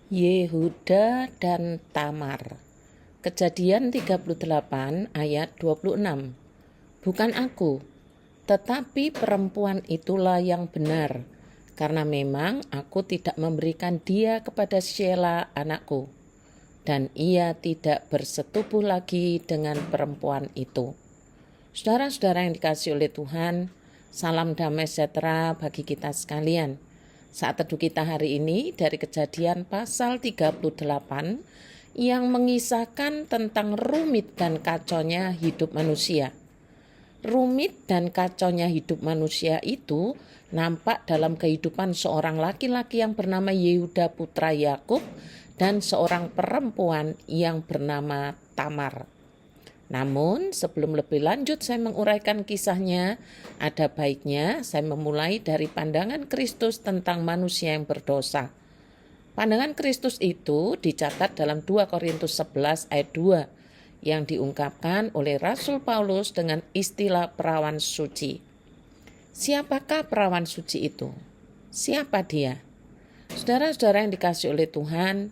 Yehuda dan Tamar. Kejadian 38 ayat 26. Bukan aku, tetapi perempuan itulah yang benar, karena memang aku tidak memberikan dia kepada Shelah anakku, dan ia tidak bersetubuh lagi dengan perempuan itu. Saudara-saudara yang dikasihi oleh Tuhan, salam damai sejahtera bagi kita sekalian. Saat teduh kita hari ini dari Kejadian pasal 38 yang mengisahkan tentang rumit dan kacaunya hidup manusia. Rumit dan kacaunya hidup manusia itu nampak dalam kehidupan seorang laki-laki yang bernama Yehuda putra Yakub dan seorang perempuan yang bernama Tamar. Namun sebelum lebih lanjut saya menguraikan kisahnya, ada baiknya saya memulai dari pandangan Kristus tentang manusia yang berdosa. Pandangan Kristus itu dicatat dalam 2 Korintus 11 ayat 2 yang diungkapkan oleh Rasul Paulus dengan istilah perawan suci. Siapakah perawan suci itu? Siapa dia? Saudara-saudara yang dikasihi oleh Tuhan,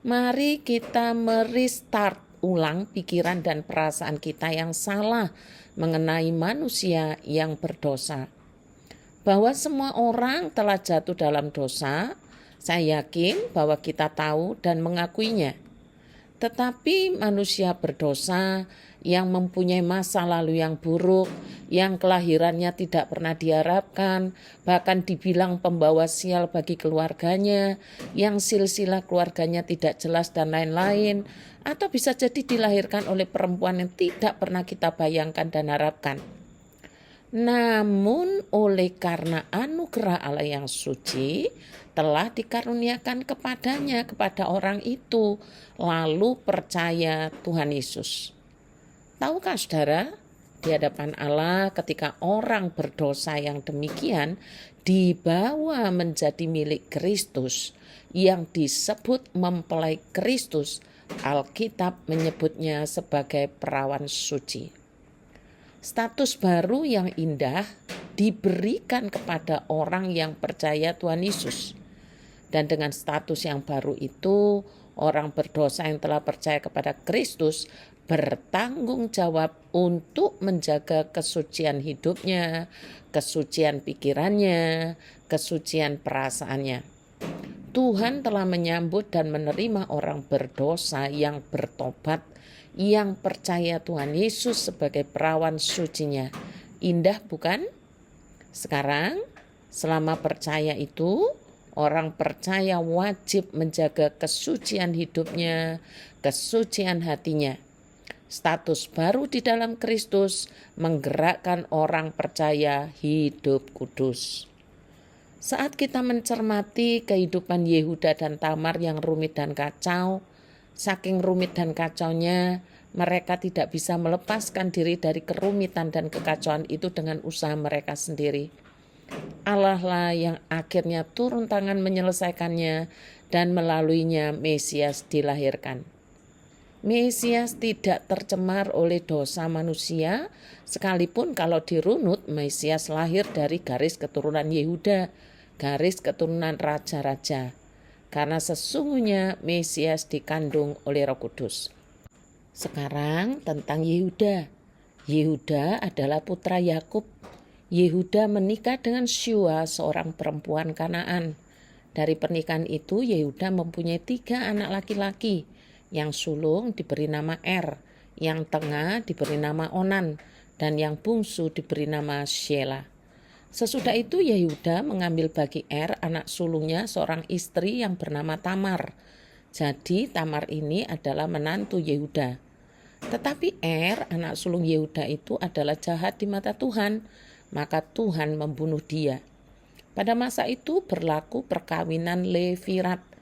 mari kita merestart ulang pikiran dan perasaan kita yang salah mengenai manusia yang berdosa. Bahwa semua orang telah jatuh dalam dosa, saya yakin bahwa kita tahu dan mengakuinya. Tetapi manusia berdosa yang mempunyai masa lalu yang buruk, yang kelahirannya tidak pernah diharapkan, bahkan dibilang pembawa sial bagi keluarganya, yang silsilah keluarganya tidak jelas dan lain-lain, atau bisa jadi dilahirkan oleh perempuan yang tidak pernah kita bayangkan dan harapkan. Namun oleh karena anugerah Allah yang suci telah dikaruniakan kepada orang itu, lalu percaya Tuhan Yesus. Tahukah saudara, di hadapan Allah ketika orang berdosa yang demikian dibawa menjadi milik Kristus yang disebut mempelai Kristus, Alkitab menyebutnya sebagai perawan suci. Status baru yang indah diberikan kepada orang yang percaya Tuhan Yesus. Dan dengan status yang baru itu, orang berdosa yang telah percaya kepada Kristus bertanggung jawab untuk menjaga kesucian hidupnya, kesucian pikirannya, kesucian perasaannya. Tuhan telah menyambut dan menerima orang berdosa yang bertobat, yang percaya Tuhan Yesus sebagai perawan sucinya. Indah bukan? Sekarang, selama percaya itu, orang percaya wajib menjaga kesucian hidupnya, kesucian hatinya. Status baru di dalam Kristus menggerakkan orang percaya hidup kudus. Saat kita mencermati kehidupan Yehuda dan Tamar yang rumit dan kacau, saking rumit dan kacaunya, mereka tidak bisa melepaskan diri dari kerumitan dan kekacauan itu dengan usaha mereka sendiri. Allah lah yang akhirnya turun tangan menyelesaikannya dan melaluinya Mesias dilahirkan. Mesias tidak tercemar oleh dosa manusia, sekalipun kalau dirunut Mesias lahir dari garis keturunan Yehuda, garis keturunan raja-raja. Karena sesungguhnya Mesias dikandung oleh Roh Kudus. Sekarang tentang Yehuda. Yehuda adalah putra Yakub. Yehuda menikah dengan Syua, seorang perempuan Kanaan. Dari pernikahan itu Yehuda mempunyai 3 anak laki-laki. Yang sulung diberi nama Er, yang tengah diberi nama Onan, dan yang bungsu diberi nama Shelah. Sesudah itu Yehuda mengambil bagi Er anak sulungnya seorang istri yang bernama Tamar. Jadi Tamar ini adalah menantu Yehuda. Tetapi Er, anak sulung Yehuda itu adalah jahat di mata Tuhan, maka Tuhan membunuh dia. Pada masa itu berlaku perkawinan Levirat,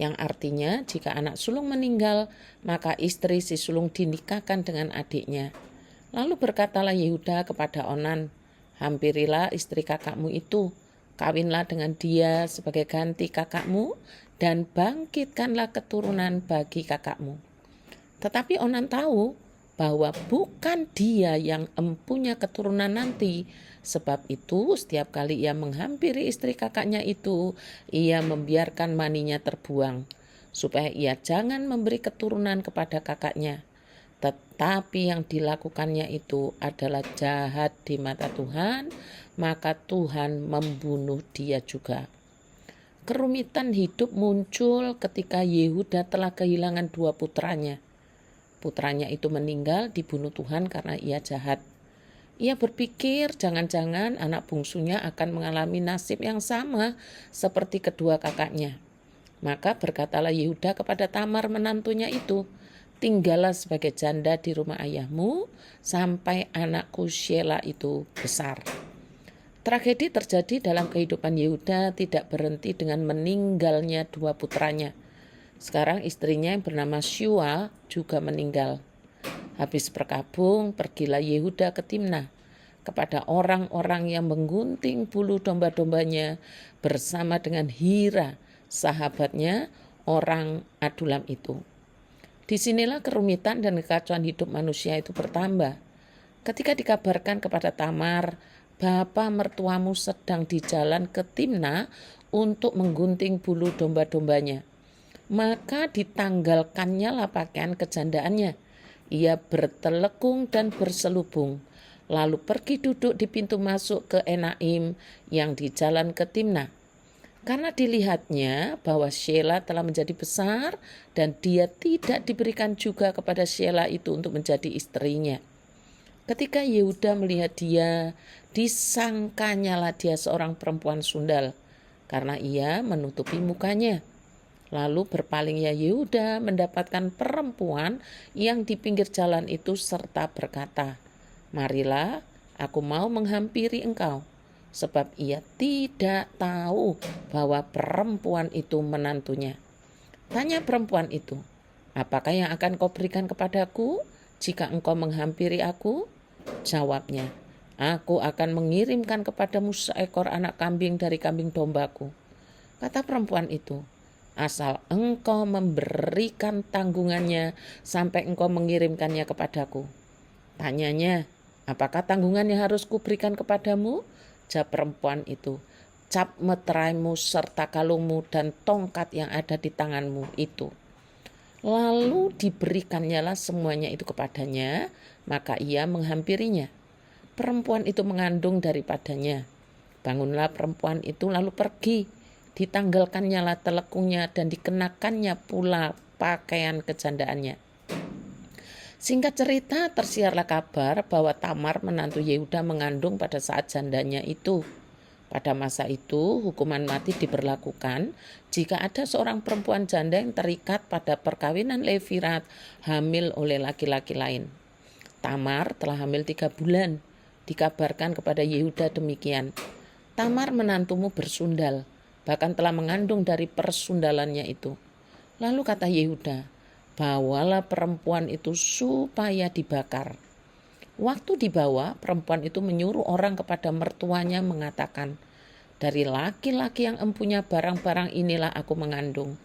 yang artinya jika anak sulung meninggal, maka istri si sulung dinikahkan dengan adiknya. Lalu berkatalah Yehuda kepada Onan, hampirilah istri kakakmu itu, kawinlah dengan dia sebagai ganti kakakmu, dan bangkitkanlah keturunan bagi kakakmu. Tetapi Onan tahu bahwa bukan dia yang empunya keturunan nanti. Sebab itu setiap kali ia menghampiri istri kakaknya itu, ia membiarkan maninya terbuang. supaya ia jangan memberi keturunan kepada kakaknya. Tetapi yang dilakukannya itu adalah jahat di mata Tuhan, maka Tuhan membunuh dia juga. Kerumitan hidup muncul ketika Yehuda telah kehilangan 2 putranya. Putranya itu meninggal dibunuh Tuhan karena ia jahat. Ia berpikir jangan-jangan anak bungsunya akan mengalami nasib yang sama seperti kedua kakaknya. Maka berkatalah Yehuda kepada Tamar menantunya itu, tinggallah sebagai janda di rumah ayahmu sampai anakku Shelah itu besar. Tragedi terjadi dalam kehidupan Yehuda tidak berhenti dengan meninggalnya 2 putranya. Sekarang istrinya yang bernama Shua juga meninggal. Habis berkabung, pergilah Yehuda ke Timnah kepada orang-orang yang menggunting bulu domba-dombanya bersama dengan Hira, sahabatnya, orang Adulam itu. Disinilah kerumitan dan kekacauan hidup manusia itu bertambah. Ketika dikabarkan kepada Tamar, bapa mertuamu sedang di jalan ke Timnah untuk menggunting bulu domba-dombanya, maka ditanggalkannya lah pakaian kejandaannya. Ia bertelekung dan berselubung, lalu pergi duduk di pintu masuk ke Enaim yang di jalan ke Timnah. Karena dilihatnya bahwa Shelah telah menjadi besar dan dia tidak diberikan juga kepada Shelah itu untuk menjadi istrinya. Ketika Yehuda melihat dia, disangkanyalah dia seorang perempuan sundal karena ia menutupi mukanya. Lalu berpalingnya Yehuda mendapatkan perempuan yang di pinggir jalan itu serta berkata, marilah aku mau menghampiri engkau. Sebab ia tidak tahu bahwa perempuan itu menantunya. Tanya perempuan itu, apakah yang akan kau berikan kepadaku jika engkau menghampiri aku? Jawabnya, aku akan mengirimkan kepadamu seekor anak kambing dari kambing dombaku. Kata perempuan itu, asal engkau memberikan tanggungannya sampai engkau mengirimkannya kepadaku. Tanyanya, apakah tanggungan yang harus kuberikan kepadamu? Jawab perempuan itu, cap meteraimu serta kalungmu dan tongkat yang ada di tanganmu itu. Lalu diberikannya semuanya itu kepadanya, maka ia menghampirinya. Perempuan itu mengandung daripadanya. Bangunlah perempuan itu lalu pergi, ditanggalkannya telekungnya dan dikenakannya pula pakaian kejandaannya. Singkat cerita, tersiarlah kabar bahwa Tamar menantu Yehuda mengandung pada saat jandanya itu. Pada masa itu, hukuman mati diberlakukan jika ada seorang perempuan janda yang terikat pada perkawinan Levirat hamil oleh laki-laki lain. Tamar telah hamil 3 bulan. Dikabarkan kepada Yehuda demikian, Tamar menantumu bersundal, bahkan telah mengandung dari persundalannya itu. Lalu kata Yehuda, bawalah perempuan itu supaya dibakar. Waktu dibawa, perempuan itu menyuruh orang kepada mertuanya mengatakan, dari laki-laki yang empunya barang-barang inilah aku mengandung.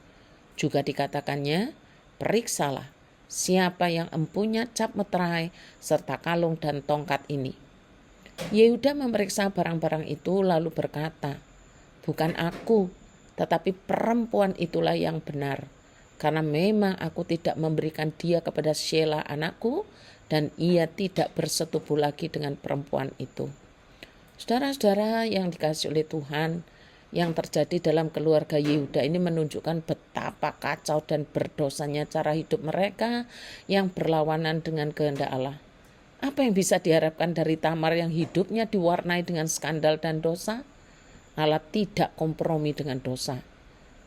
Juga dikatakannya, periksalah siapa yang empunya cap meterai serta kalung dan tongkat ini. Yehuda memeriksa barang-barang itu lalu berkata, bukan aku, tetapi perempuan itulah yang benar. Karena memang aku tidak memberikan dia kepada Shelah anakku, dan ia tidak bersetubuh lagi dengan perempuan itu. Saudara-saudara yang dikasihi oleh Tuhan, yang terjadi dalam keluarga Yehuda ini menunjukkan betapa kacau dan berdosanya cara hidup mereka yang berlawanan dengan kehendak Allah. Apa yang bisa diharapkan dari Tamar yang hidupnya diwarnai dengan skandal dan dosa? Allah tidak kompromi dengan dosa.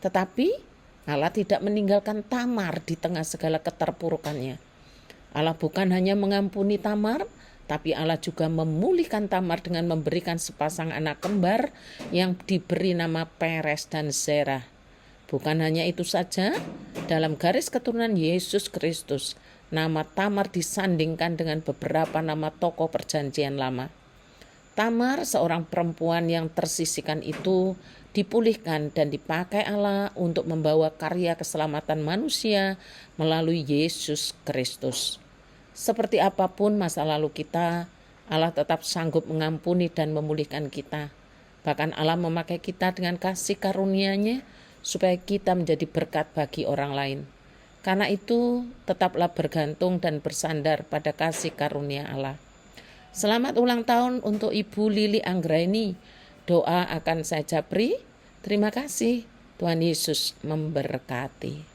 Tetapi Allah tidak meninggalkan Tamar di tengah segala keterpurukannya. Allah bukan hanya mengampuni Tamar, tapi Allah juga memulihkan Tamar dengan memberikan sepasang anak kembar yang diberi nama Peres dan Zerah. Bukan hanya itu saja, dalam garis keturunan Yesus Kristus, nama Tamar disandingkan dengan beberapa nama tokoh perjanjian lama. Tamar, seorang perempuan yang tersisihkan itu, dipulihkan dan dipakai Allah untuk membawa karya keselamatan manusia melalui Yesus Kristus. Seperti apapun masa lalu kita, Allah tetap sanggup mengampuni dan memulihkan kita. Bahkan Allah memakai kita dengan kasih karunia-Nya supaya kita menjadi berkat bagi orang lain. Karena itu, tetaplah bergantung dan bersandar pada kasih karunia Allah. Selamat ulang tahun untuk Ibu Lili Anggraini. Doa akan saya japri. Terima kasih. Tuhan Yesus memberkati.